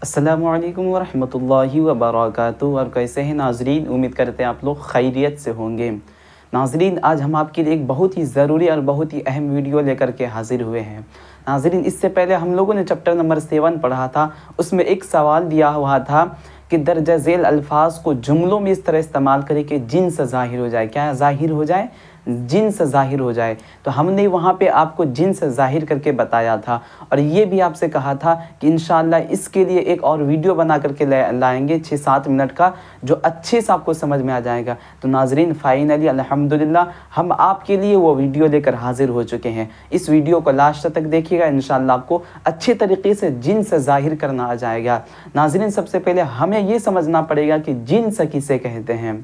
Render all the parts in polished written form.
अस्सलामुअलैकुम वरहमतुल्लाहि वबरकातुहू। और कैसे हैं नाजरीन, उम्मीद करते हैं आप लोग खैरियत से होंगे। नाजरीन, आज हम आपके लिए एक बहुत ही ज़रूरी और बहुत ही अहम वीडियो लेकर के हाजिर हुए हैं। नाजरीन, इससे पहले हम लोगों ने चैप्टर नंबर 7 पढ़ा था। उसमें एक सवाल दिया हुआ था कि दर्जा झेल अल्फाज को जुमलों में इस तरह इस्तेमाल करें कि जिन्स ज़ाहिर हो जाए। क्या ज़ाहिर हो जाए? जिन्स ज़ाहिर हो जाए। तो हमने वहाँ पे आपको जिन्स ज़ाहिर करके बताया था और ये भी आपसे कहा था कि इंशाअल्लाह इसके लिए एक और वीडियो बना करके लाएंगे 6-7 मिनट का, जो अच्छे से आपको समझ में आ जाएगा। तो नाजरीन, फाइनली अल्हम्दुलिल्लाह हम आपके लिए वो वीडियो लेकर हाजिर हो चुके हैं। इस वीडियो को लास्ट तक देखिएगा, इंशाअल्लाह आपको अच्छे तरीके से जिन्स ज़ाहिर करना आ जाएगा। नाजरीन, सबसे पहले हमें ये समझना पड़ेगा कि जिन्स किसे कहते हैं।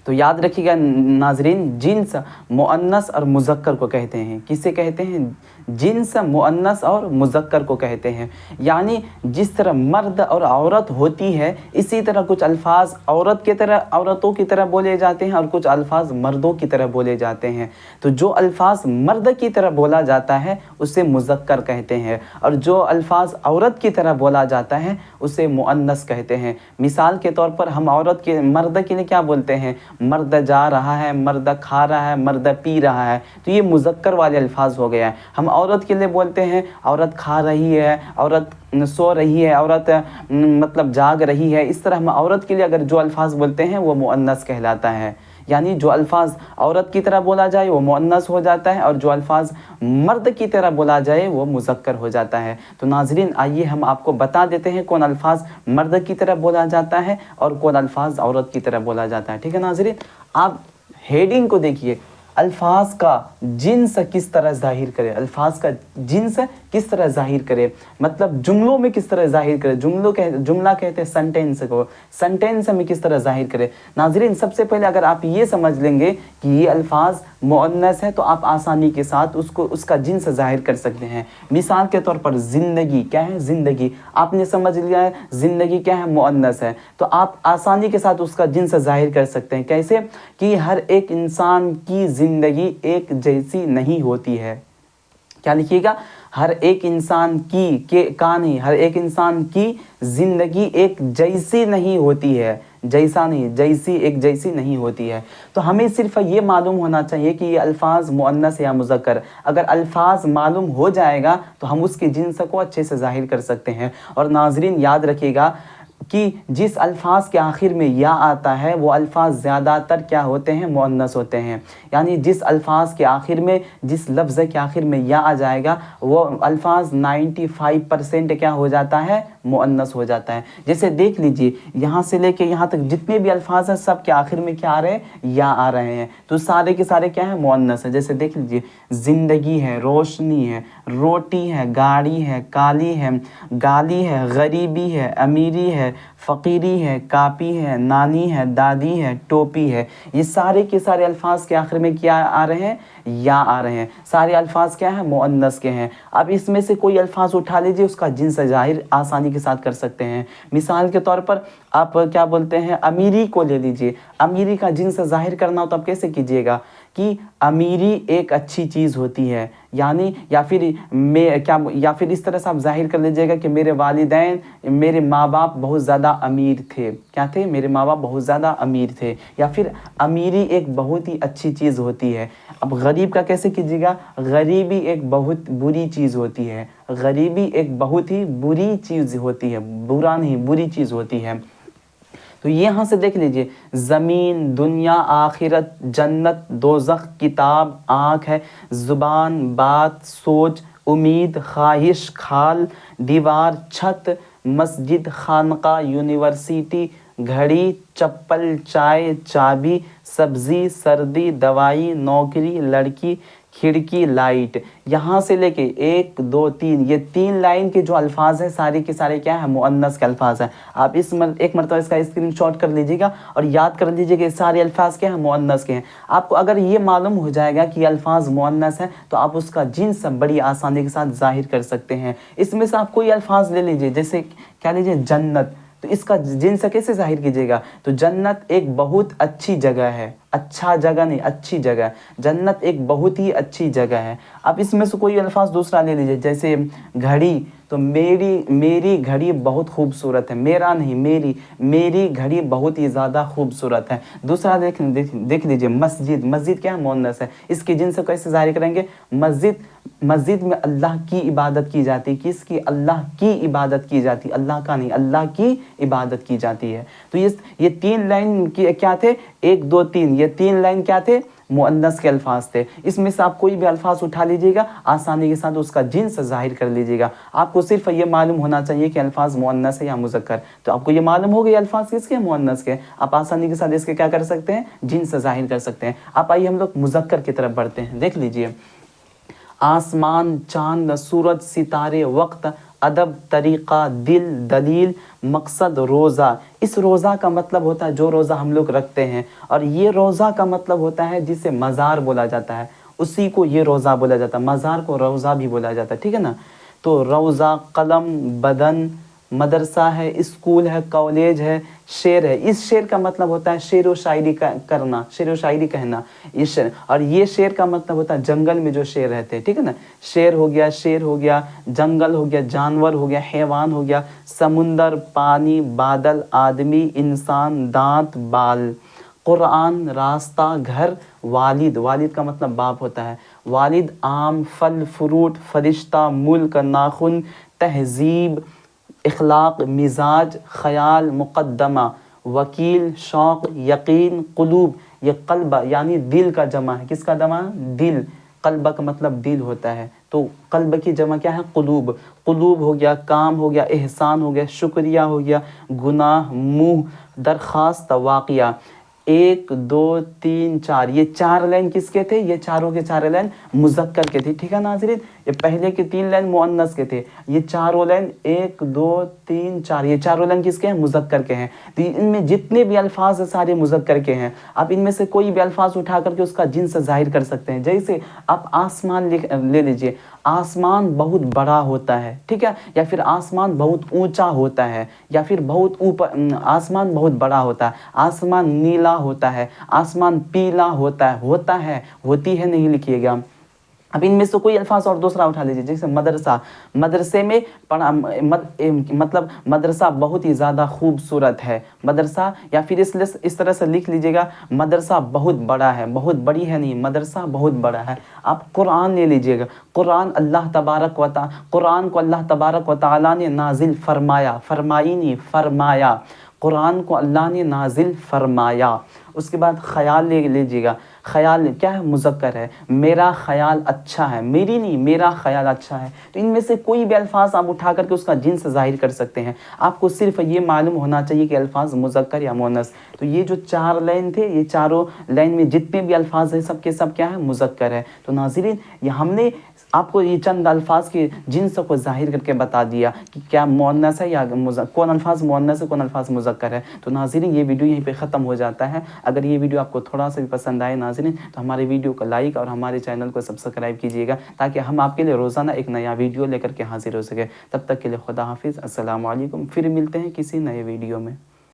तो याद रखिएगा नाजरीन, जिन्स मुअन्नस और मुज़क्कर को कहते हैं। किसे कहते हैं? जिन्स मुअन्नस और मुज़क्कर को कहते हैं। यानी जिस तरह मर्द और औरत होती है, इसी तरह कुछ अल्फाज औरत की तरह, औरतों की तरह बोले जाते हैं और कुछ अल्फाज मर्दों की तरह बोले जाते हैं। तो जो अल्फाज मर्द की तरह बोला जाता है उसे मुज़क्कर कहते हैं, और जो अल्फाज औरत की तरह बोला जाता है उसे मुअन्नस कहते हैं। मिसाल के तौर पर हम मर्द के लिए क्या बोलते हैं? मर्द जा रहा है, मर्द खा रहा है, मर्द पी रहा है। तो ये मुज़क्कर वाले अल्फाज हो गया है। हम औरत के लिए बोलते हैं औरत खा रही है, औरत सो रही है, औरत मतलब जाग रही है। इस तरह हम औरत के लिए अगर जो अल्फाज बोलते हैं वो मुअन्नस कहलाता है। यानी जो अल्फाज औरत की तरह बोला जाए वो मुअन्नस हो जाता है, और जो अल्फाज मर्द की तरह बोला जाए वो मुज़क्कर हो जाता है। तो नाजरीन, आइए हम आपको बता देते हैं कौन अल्फाज मर्द की तरह बोला जाता है और कौन अल्फाज औरत की तरह बोला जाता है। ठीक है नाजरीन, आप हेडिंग को देखिए, अल्फाज का जिन्स किस तरह ज़ाहिर करे। अल्फाज का जिन्स किस तरह ज़ाहिर करे, मतलब जुमलों में किस तरह ज़ाहिर करे। जुमला कहते हैं सेंटेंस को, सेंटेंस में किस तरह ज़ाहिर करे। नाजरीन, सबसे पहले अगर आप ये समझ लेंगे कि ये अल्फाज मुअन्नस है तो आप आसानी के साथ उसका जिन्स ज़ाहिर कर सकते हैं। मिसाल के तौर पर ज़िंदगी क्या है? ज़िंदगी आपने समझ लिया है, ज़िंदगी क्या है? मुअन्नस है। तो आप आसानी के साथ उसका जिन्स ज़ाहिर कर सकते हैं। कैसे? कि हर एक इंसान की ज़िंदगी एक जैसी नहीं होती है। क्या लिखिएगा? हर एक इंसान हर एक इंसान की ज़िंदगी एक जैसी नहीं होती है। जैसा नहीं, जैसी, एक जैसी नहीं होती है। तो हमें सिर्फ ये मालूम होना चाहिए कि ये अल्फाज मुअन्नस या मुज़क्कर। अगर अल्फाज मालूम हो जाएगा तो हम उसके जिन्स को अच्छे से ज़ाहिर कर सकते हैं। और नाजरीन याद रखिएगा कि जिस अल्फाज के आखिर में या आता है वो अल्फाज ज़्यादातर क्या होते हैं? मुअन्नस होते हैं। यानी जिस अल्फाज के आखिर में, जिस लफ्ज़ के आखिर में या आ जाएगा वो अल्फाज 95% क्या हो जाता है? मुअन्नस हो जाता है। जैसे देख लीजिए, यहाँ से लेके यहाँ तक जितने भी अल्फाज हैं सब के आखिर में क्या आ रहे हैं? या आ रहे हैं। तो सारे के सारे क्या है? मुअन्नस है। जैसे देख लीजिए, ज़िंदगी है, रोशनी है, रोटी है, गाड़ी है, काली है, गाली है, गरीबी है, अमीरी है, फ़कीरी है, कापी है, नानी है, दादी है, टोपी है। ये सारे के सारे अल्फाज के आखिर में क्या आ रहे हैं? या आ रहे हैं। सारे अल्फाज क्या हैं? मुअन्नस के हैं। अब इसमें से कोई अल्फाज उठा लीजिए, उसका जिन्स ज़ाहिर आसानी के साथ कर सकते हैं। मिसाल के तौर पर आप क्या बोलते हैं? अमीरी को ले लीजिए। अमीरी का जिन्स ज़ाहिर करना हो तो आप कैसे कीजिएगा कि अमीरी एक अच्छी चीज़ होती है। यानी या फिर इस तरह से आप ज़ाहिर कर लीजिएगा कि मेरे वालिदैन, मेरे माँ बाप बहुत ज़्यादा अमीर थे। क्या थे? मेरे माँ बाप बहुत ज़्यादा अमीर थे। या फिर अमीरी एक बहुत ही अच्छी चीज़ होती है। अब गरीब का कैसे कीजिएगा? गरीबी एक बहुत बुरी चीज़ होती है। गरीबी एक बहुत ही बुरी चीज़ होती है, बुरा नहीं, बुरी चीज़ होती है। तो यहाँ से देख लीजिए, ज़मीन, दुनिया, आखिरत, जन्नत, दोज़ख, किताब, आँख है, ज़ुबान, बात, सोच, उम्मीद, ख्वाहिश, खाल, दीवार, छत, मस्जिद, खानका, यूनिवर्सिटी, घड़ी, चप्पल, चाय, चाबी, सब्ज़ी, सर्दी, दवाई, नौकरी, लड़की, खिड़की, लाइट। यहाँ से लेके 1 2 3 ये 3 लाइन के जो अल्फाज हैं सारे के सारे क्या है? मुअन्नस के अल्फाज हैं। आप एक मरतबा इसका स्क्रीनशॉट कर लीजिएगा और याद कर लीजिए कि सारे अल्फाज क्या हैं? मुअन्नस के हैं। आपको अगर ये मालूम हो जाएगा कि अल्फाज मुअन्नस हैं तो आप उसका जिन्स बड़ी आसानी के साथ ज़ाहिर कर सकते हैं। इसमें से आप कोई अल्फाज ले लीजिए, जैसे क्या लीजिए? जन्नत। तो इसका जिन्स कैसे ज़ाहिर कीजिएगा? तो जन्नत एक बहुत अच्छी जगह है। अच्छा जगह नहीं, अच्छी जगह। जन्नत एक बहुत ही अच्छी जगह है। अब इसमें से कोई अल्फाज दूसरा ले लीजिए, जैसे घड़ी, तो मेरी घड़ी बहुत खूबसूरत है, मेरा नहीं मेरी घड़ी बहुत ही ज़्यादा खूबसूरत है। दूसरा देख लीजिए, मस्जिद क्या है? मुअन्नस है। इसकी जिन्स कैसे ज़ाहिर करेंगे? मस्जिद में अल्लाह की इबादत की जाती है। किसकी? अल्लाह की इबादत की जाती है, अल्लाह का नहीं, अल्लाह की इबादत की जाती है। तो ये 3 लाइन क्या थे? 1 2 3, ये 3 लाइन क्या थे? मुअन्नस के अल्फाज थे। इसमें से आप कोई भी अल्फाज उठा लीजिएगा, आसानी के साथ उसका जिन्स ज़ाहिर कर लीजिएगा। आपको सिर्फ ये मालूम होना चाहिए कि अल्फाज मुअन्नस है या मुज़क्कर। तो आपको ये मालूम हो गया अल्फाज किसके? मुअन्नस के। आप आसानी के साथ इसके क्या कर सकते हैं? जिन्स ज़ाहिर कर सकते हैं। आप आइए हम लोग मुज़क्कर की तरफ बढ़ते हैं। देख लीजिए, आसमान, चांद, सूरज, सितारे, वक्त, अदब, तरीक़ा, दिल, दलील, मकसद, रोज़ा। इस रोज़ा का मतलब होता है जो रोज़ा हम लोग रखते हैं, और ये रोज़ा का मतलब होता है जिसे मज़ार बोला जाता है, उसी को ये रोज़ा बोला जाता है। मज़ार को रोज़ा भी बोला जाता है, ठीक है ना। तो रोज़ा, कलम, बदन, मदरसा है, स्कूल है, कॉलेज है, शेर है। इस शेर का मतलब होता है शेर व शायरी करना, शेर व शायरी कहना, ये शेर। और ये शेर का मतलब होता है जंगल में जो शेर रहते हैं, ठीक है ना। शेर हो गया, जंगल हो गया, जानवर हो गया, हैवान हो गया, समुंदर, पानी, बादल, आदमी, इंसान, दांत, बाल। कुरान, रास्ता, घर, वालिद का मतलब बाप होता है, वालिद, आम, फल, फ्रूट, फरिश्ता, मुल्क, नाखुन, तहजीब, इखलाक, मिजाज, ख़याल, मुक़द्दमा, वकील, शौक़, यकीन, क़ुलूब। ये क़ल्ब यानी दिल का जमा है। किसका जमा? दिल। क़ल्ब का मतलब दिल होता है, तो क़ल्ब की जमा क्या है? क़ुलूब हो गया, काम हो गया, एहसान हो गया, शुक्रिया हो गया, गुनाह, मुँह, दरख्वास्त, वाक़िया। 1 2 3 4, ये 4 लाइन किसके थे? ये चारों के चारों लाइन मुज़क्कर के थे, ठीक है नाज़रीन। ये पहले के 3 लाइन मुअन्नस के थे, ये चारों लाइन 1 2 3 4, ये चारों लाइन किसके हैं? मुज़क्कर के हैं। तो इनमें जितने भी अल्फाज है सारे मुज़क्कर के हैं। आप इनमें से कोई भी अल्फाज उठा करके उसका जिन्स ज़ाहिर कर सकते हैं। जैसे आप आसमान ले लीजिए, आसमान बहुत बड़ा होता है, ठीक है, या फिर आसमान बहुत ऊंचा होता है, या फिर बहुत ऊपर, आसमान बहुत बड़ा होता है, आसमान नीला होता है, आसमान पीला होता है, होती है नहीं लिखिएगा। अब इनमें से कोई अल्फाज और दूसरा उठा लीजिए, जैसे मदरसे में मतलब मदरसा बहुत ही ज़्यादा खूबसूरत है, मदरसा। या फिर इस तरह से लिख लीजिएगा, मदरसा बहुत बड़ा है, बहुत बड़ी है नहीं, मदरसा बहुत बड़ा है। आप कुरान ले लीजिएगा, कुरान को अल्लाह तबारक व तआला ने नाजिल फरमाया, कुरान को अल्लाह ने नाजिल फरमाया। उसके बाद ख़याल ले लीजिएगा, ख़याल क्या है? मुज़क्कर है। मेरा ख़याल अच्छा है, मेरी नहीं, मेरा ख़याल अच्छा है। तो इनमें से कोई भी अल्फाज आप उठा करके उसका जिन्स ज़ाहिर कर सकते हैं। आपको सिर्फ ये मालूम होना चाहिए कि अल्फाज मुज़क्कर या मुअन्नस। तो ये जो 4 लाइन थे, ये चारों लाइन में जितने भी अल्फाज हैं सब के सब क्या है? मुज़क्कर है। तो नाज़रीन, ये हमने आपको ये चंद अल्फाज के जिन्स को ज़ाहिर करके बता दिया कि क्या मुअन्नस है या कौन अल्फाज मुअन्नस है, कौन अल्फाज मुज़क्कर है। तो नाज़रीन, ये वीडियो यहीं पे ख़त्म हो जाता है। अगर ये वीडियो आपको थोड़ा सा भी पसंद आए नाज़रीन, तो हमारे वीडियो को लाइक और हमारे चैनल को सब्सक्राइब कीजिएगा, ताकि हम आपके लिए रोज़ाना एक नया वीडियो लेकर के हाजिर हो सके। तब तक के लिए खुदा हाफिज़, अस्सलामु अलैकुम। फिर मिलते हैं किसी नए वीडियो में।